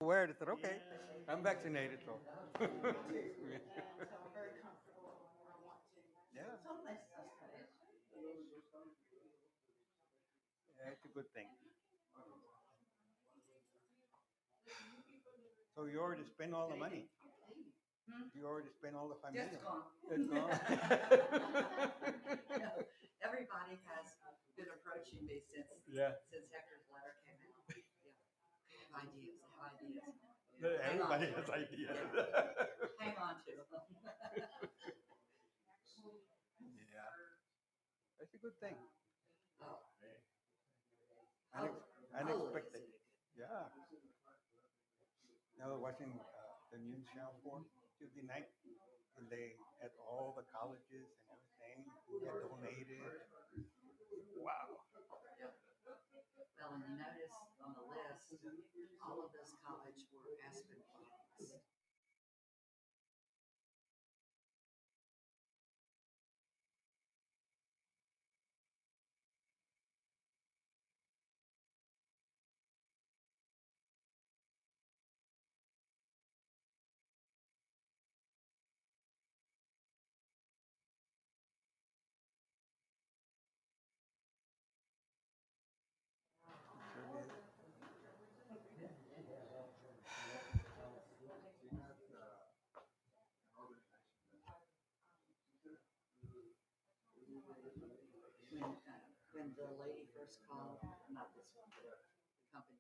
Aware, they said, okay, I'm vaccinated, so. Yeah. Yeah, it's a good thing. So you already spent all the money. You already spent all the 5 million. It's gone. It's gone. No, everybody has been approaching me Yeah. since Hector's letter came out. Yeah. I have ideas, I have ideas. Everybody has ideas. Hang on to them. Yeah. That's a good thing. Oh. Unexpected. Yeah. I was watching the news channel for Tuesday night, and they had all the colleges and everything who had donated. Wow. Well, and you notice on the list, all of those colleges were Aspen clients. When the lady first called, not this one, but the company,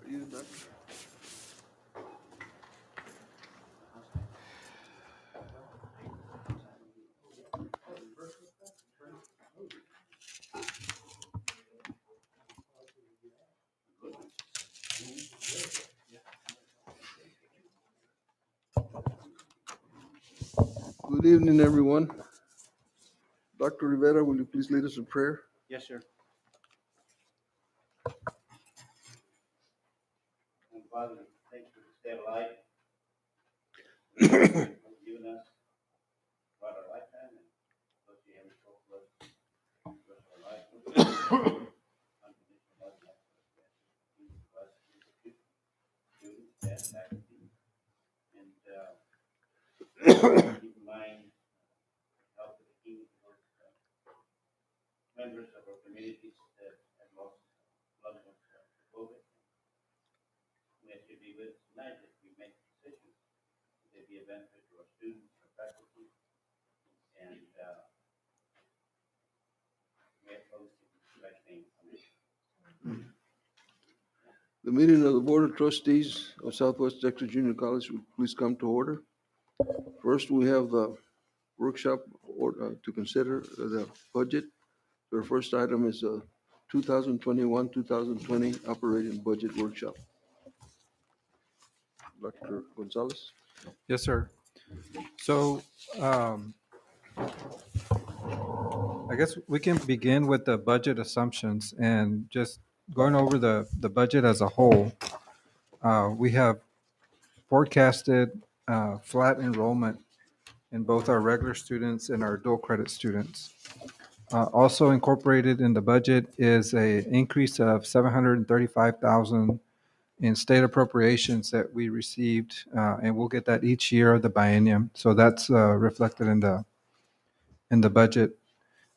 You, Doctor? Good evening, everyone. Dr. Rivera, will you please lead us in prayer? Yes, sir. And Father, thanks for this day of life. You've given us throughout our lifetime, and those you haven't spoken to us the rest of our life. Unconditional love and access to us, students, staff, faculty, and keep in mind help the key members of our communities that have lost loved ones to COVID. We ask you to be with us tonight as we make decisions. They be a benefit to our students, our faculty, and we have those in right name. The meeting of the Board of Trustees of Southwest Texas Junior College will please come to order. First, we have the workshop to consider the budget. Our first item is a 2021-2020 operating budget workshop. Dr. Gonzalez? Yes, sir. So I guess we can begin with the budget assumptions and just going over the budget as a whole. We have forecasted flat enrollment in both our regular students and our dual credit students. Also incorporated in the budget is a increase of $735,000 in state appropriations that we received, and we'll get that each year of the biennium. So that's reflected in the budget,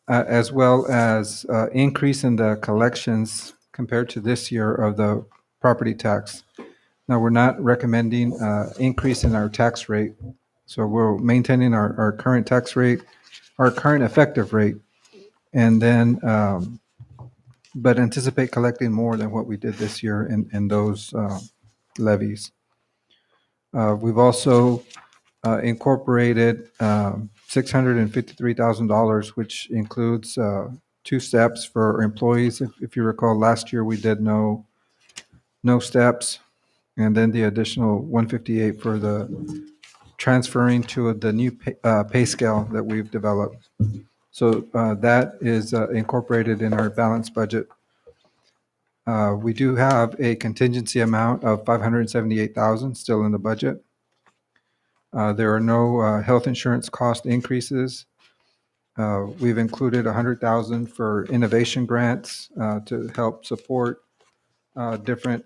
as well as increase in the collections compared to this year of the property tax. Now, we're not recommending increase in our tax rate, so we're maintaining our current tax rate, our current effective rate, and then but anticipate collecting more than what we did this year in those levies. We've also incorporated $653,000, which includes two steps for employees. If you recall, last year we did no steps, and then the additional 158 for the transferring to the new pay scale that we've developed. So that is incorporated in our balanced budget. We do have a contingency amount of $578,000 still in the budget. There are no health insurance cost increases. We've included $100,000 for innovation grants to help support different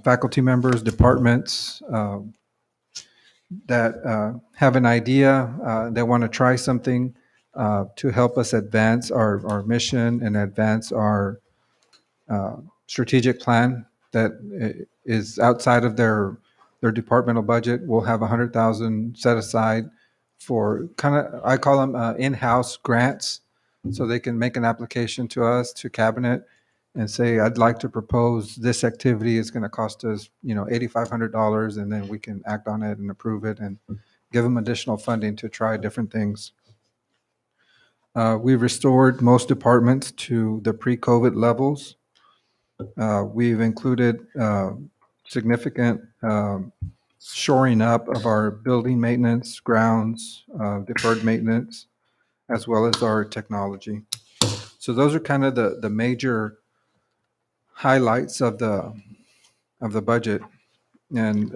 faculty members, departments that have an idea, they want to try something to help us advance our mission and advance our strategic plan that is outside of their departmental budget. We'll have $100,000 set aside for kind of, I call them in-house grants, so they can make an application to us, to cabinet, and say, I'd like to propose this activity. It's going to cost us, $8,500, and then we can act on it and approve it and give them additional funding to try different things. We've restored most departments to the pre-COVID levels. We've included significant shoring up of our building maintenance, grounds, deferred maintenance, as well as our technology. So those are kind of the major highlights of the budget. And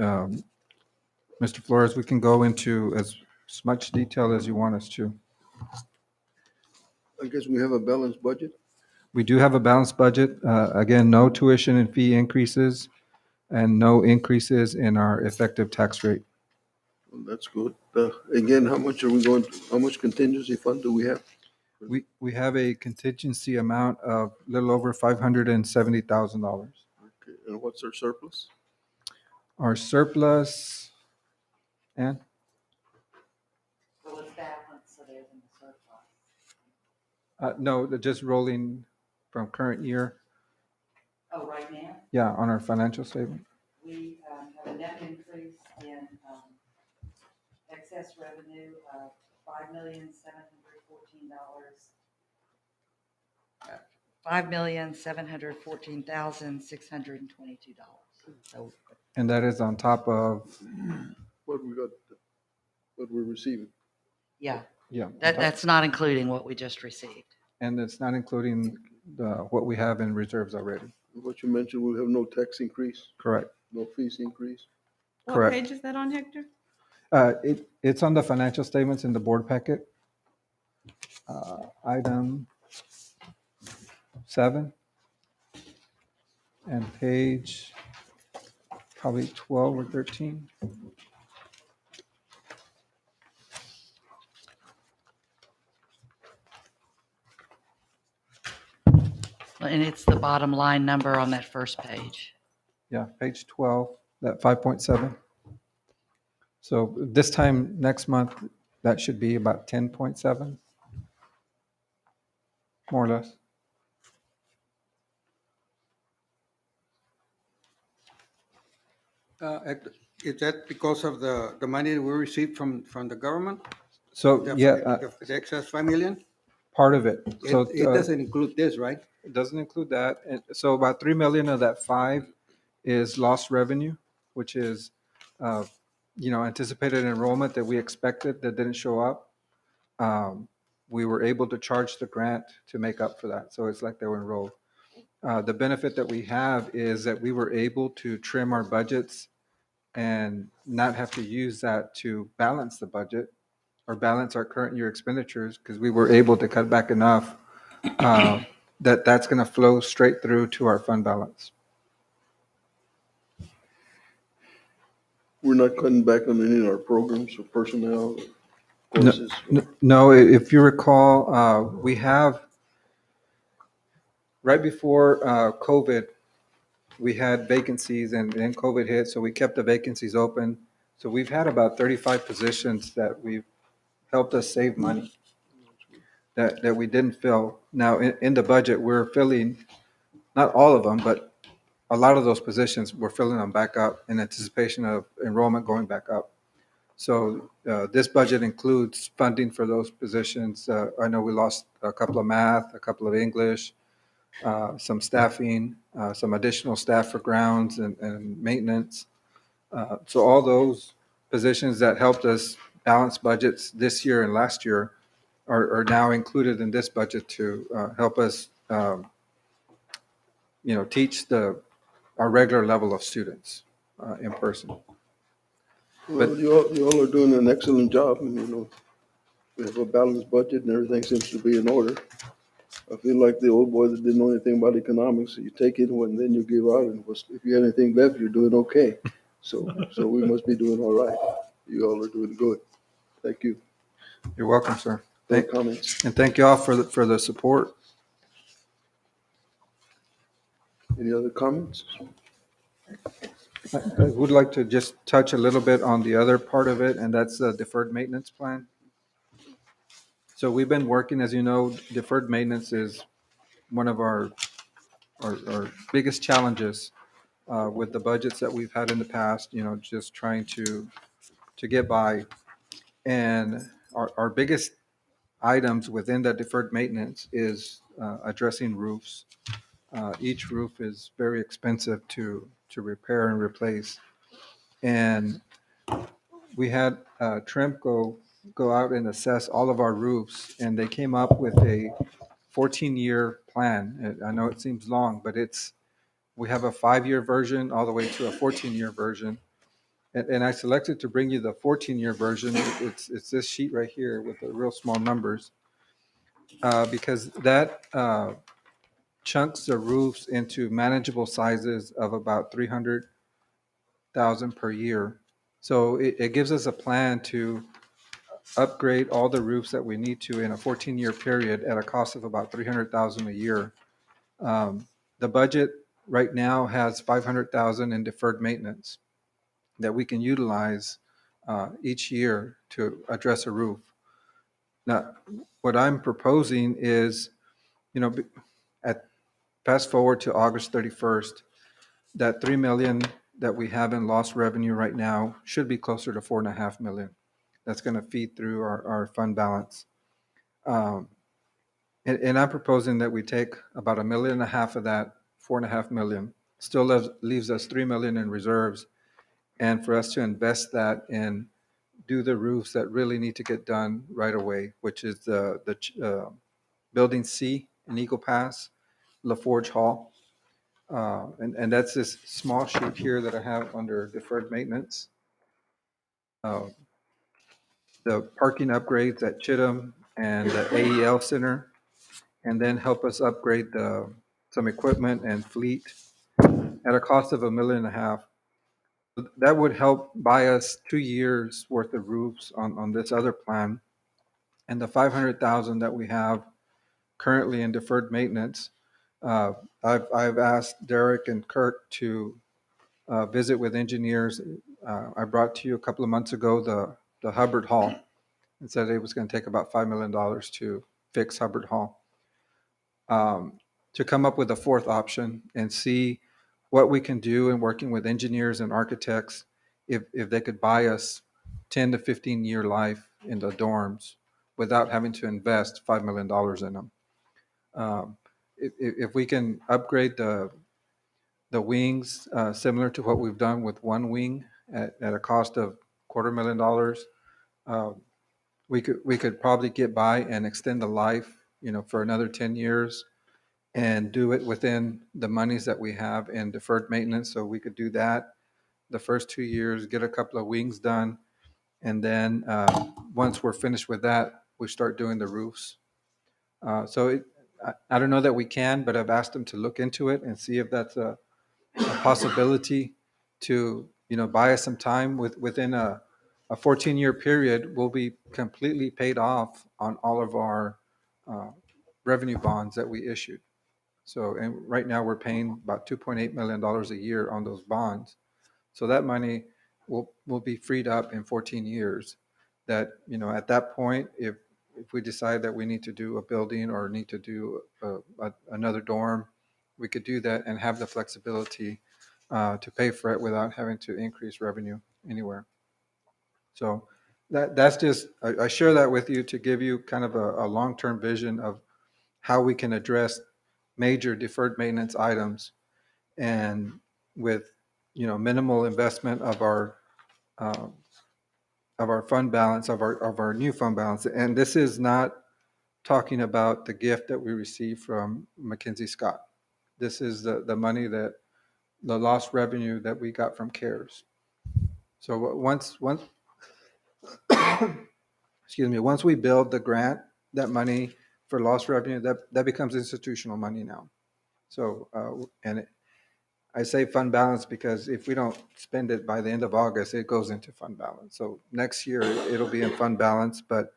Mr. Flores, we can go into as much detail as you want us to. I guess we have a balanced budget. We do have a balanced budget. Again, no tuition and fee increases and no increases in our effective tax rate. Well, that's good. Again, how much contingency fund do we have? We have a contingency amount of a little over $570,000. Okay, and what's our surplus? Our surplus, and So what's that one, so there's in the surplus? no, just rolling from current year. Oh, right now, Yeah, on our financial statement. we have a net increase in excess revenue of $5,714. $5,714,622. So, And that is on top of, What we got, what we're receiving. yeah, yeah. on top- that's not including what we just received. And it's not including what we have in reserves already. What you mentioned, we'll have no tax increase, Correct. no fees increase. What Correct. page is that on, Hector? It's on the financial statements in the board packet. Item 7 and page probably 12 or 13. And it's the bottom line number on that first page. Yeah, page 12, that 5.7. So this time next month, that should be about 10.7, more or less. Is that because of the money that we received from the government? So, yeah, The excess 5 million? part of it. So It doesn't include this, right? it doesn't include that. And so about 3 million of that 5 is lost revenue, which is, anticipated enrollment that we expected that didn't show up. We were able to charge the grant to make up for that. So it's like they were enrolled. The benefit that we have is that we were able to trim our budgets and not have to use that to balance the budget or balance our current year expenditures, because we were able to cut back enough that that's going to flow straight through to our fund balance. We're not cutting back on any of our programs or personnel or courses. No, if you recall, we have, right before COVID, we had vacancies and then COVID hit, so we kept the vacancies open. So we've had about 35 positions that we've helped us save money that we didn't fill. Now, in the budget, we're filling, not all of them, but a lot of those positions, we're filling them back up in anticipation of enrollment going back up. So this budget includes funding for those positions. I know we lost a couple of math, a couple of English, some staffing, some additional staff for grounds and maintenance. So all those positions that helped us balance budgets this year and last year are now included in this budget to help us, teach our regular level of students in person. Well, you all are doing an excellent job, and, we have a balanced budget and everything seems to be in order. I feel like the old boy that didn't know anything about economics. You take it and then you give out, and if you have anything left, you're doing okay. So we must be doing all right. You all are doing good. Thank you. You're welcome, sir. No comments. And thank you all for the support. Any other comments? I would like to just touch a little bit on the other part of it, and that's the deferred maintenance plan. So we've been working, as you know, deferred maintenance is one of our biggest challenges with the budgets that we've had in the past, just trying to get by. And our biggest items within that deferred maintenance is addressing roofs. Each roof is very expensive to repair and replace. And we had Tremp go out and assess all of our roofs, and they came up with a 14-year plan. And I know it seems long, but we have a 5-year version all the way to a 14-year version. And I selected to bring you the 14-year version. It's this sheet right here with the real small numbers, because that chunks the roofs into manageable sizes of about 300,000 per year. So it gives us a plan to upgrade all the roofs that we need to in a 14-year period at a cost of about 300,000 a year. The budget right now has 500,000 in deferred maintenance that we can utilize each year to address a roof. Now, what I'm proposing is, at fast forward to August 31st, that 3 million that we have in lost revenue right now should be closer to 4.5 million. That's going to feed through our fund balance. And I'm proposing that we take about 1.5 million of that 4.5 million, still leaves us 3 million in reserves, and for us to invest that in do the roofs that really need to get done right away, which is the Building C in Eagle Pass, LaForge Hall. And that's this small sheet here that I have under deferred maintenance. The parking upgrades at Chittum and the AEL Center, and then help us upgrade some equipment and fleet at a cost of 1.5 million. That would help buy us 2 years worth of roofs on this other plan. And the 500,000 that we have currently in deferred maintenance, I've asked Derek and Kirk to visit with engineers. I brought to you a couple of months ago the Hubbard Hall, and said it was going to take about $5 million to fix Hubbard Hall. To come up with a fourth option and see what we can do in working with engineers and architects, if they could buy us 10 to 15 year life in the dorms without having to invest $5 million in them. If we can upgrade the wings similar to what we've done with one wing at a cost of $250,000, we could probably get by and extend the life, for another 10 years and do it within the monies that we have in deferred maintenance. So we could do that the first 2 years, get a couple of wings done, and then once we're finished with that, we start doing the roofs. I don't know that we can, but I've asked them to look into it and see if that's a possibility to, buy us some time within a 14-year period. We'll be completely paid off on all of our revenue bonds that we issued. So, and right now we're paying about $2.8 million a year on those bonds. So that money will be freed up in 14 years. That, at that point, if we decide that we need to do a building or need to do another dorm, we could do that and have the flexibility to pay for it without having to increase revenue anywhere. So that's just, I share that with you to give you kind of a long-term vision of how we can address major deferred maintenance items, and with minimal investment of our fund balance, of our new fund balance. And this is not talking about the gift that we received from Mackenzie Scott. This is the money that the lost revenue that we got from CARES. So once excuse me, once we build the grant, that money for lost revenue, that becomes institutional money now. So, I say fund balance because if we don't spend it by the end of August, it goes into fund balance. So next year it'll be in fund balance, but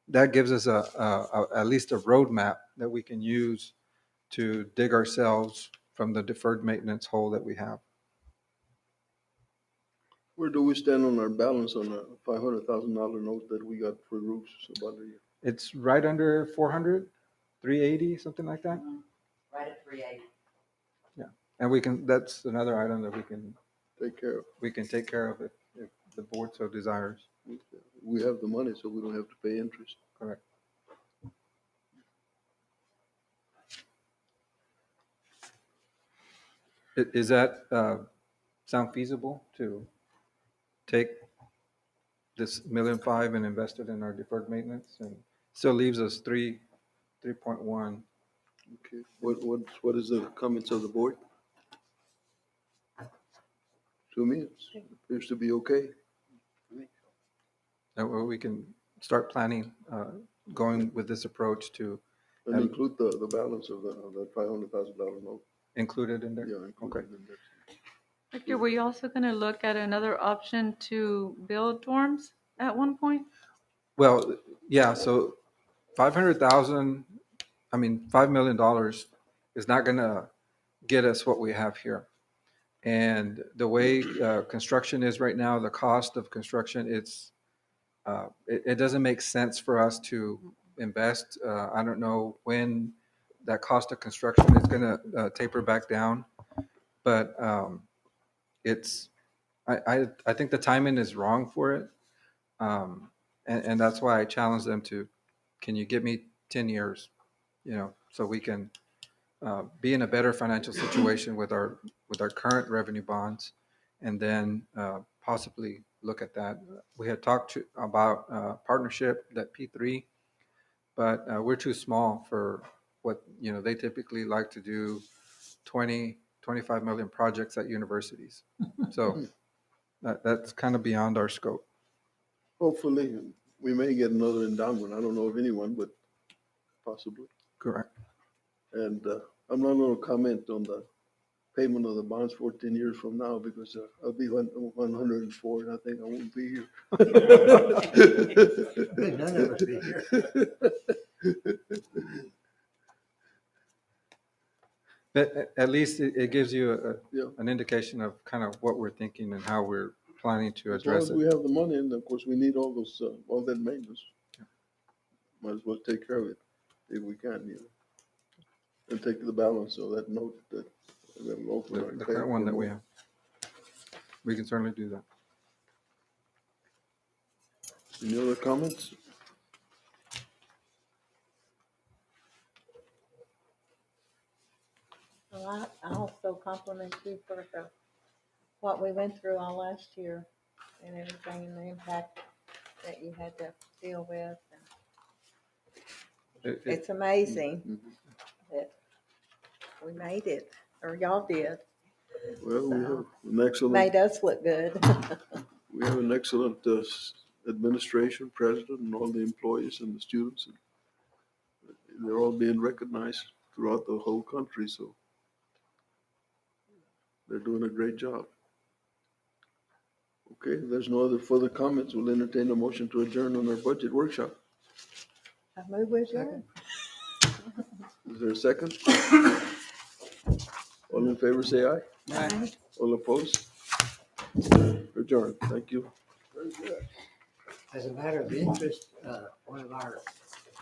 that gives us at least a roadmap that we can use to dig ourselves from the deferred maintenance hole that we have. Where do we stand on our balance on the $500,000 note that we got for roofs about a year? It's right under 400, 380, something like that. Right at 380. Yeah, and that's another item that we can Take care of. We can take care of it if the board so desires. We have the money, so we don't have to pay interest. Correct. Is that sound feasible to take this $1.5 million and invest it in our deferred maintenance, and still leaves us 3.1? Okay. What is the comments of the board? To me, it appears to be okay. And we can start planning, going with this approach to And include the balance of the $500,000 note. include it in there? Yeah, include it in there. Victor, were you also going to look at another option to build dorms at one point? Well, yeah, so 500,000, $5 million is not going to get us what we have here. And the way construction is right now, the cost of construction, it doesn't make sense for us to invest. I don't know when that cost of construction is gonna taper back down. But it's, I think the timing is wrong for it. And that's why I challenged them to, can you give me 10 years, so we can be in a better financial situation with our current revenue bonds, and then possibly look at that. We had talked about partnership, that P3, but we're too small for what, they typically like to do 20, 25 million projects at universities. So that's kind of beyond our scope. Hopefully, we may get another endowment. I don't know of anyone, but possibly. Correct. And I'm not going to comment on the payment of the bonds 14 years from now because I'll be 104 and I think I won't be here. None of us be here. But at least it gives you Yeah. an indication of kind of what we're thinking and how we're planning to As long address as it. we have the money, and of course we need all those, all that maintenance. Might as well take care of it if we can, and take the balance of that note that we'll open our The pay current one for that we more. have. We can certainly do that. Any other comments? Well, I also compliment you for what we went through all last year and everything and the impact that you had to deal with. And it's amazing that we made it, or y'all did. Well, we have an excellent, Made us look good. we have an excellent administration, president, and all the employees and the students. They're all being recognized throughout the whole country, so they're doing a great job. Okay, if there's no other further comments, we'll entertain a motion to adjourn on our budget workshop. I move with you. Is there a second? All in favor, say aye. Aye. All opposed? Adjourned. Thank you. Very good. As a matter of interest, one of our